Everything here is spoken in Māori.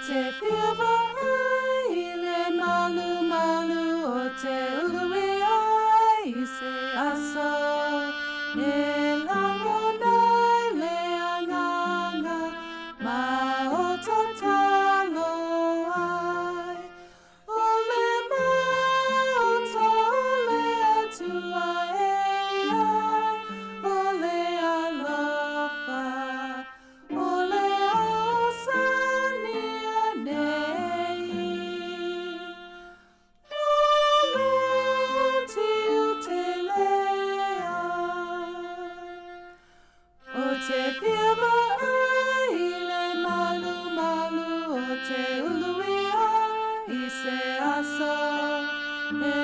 te whiawai le malumalu o te ului ai I se aso e langonai le anganga ma o tatalo ai o le mauta o le atua e ai o le alofa o le ausania nei olo tiu te lea o te whiawai le malumalu o te ului ai I se aso e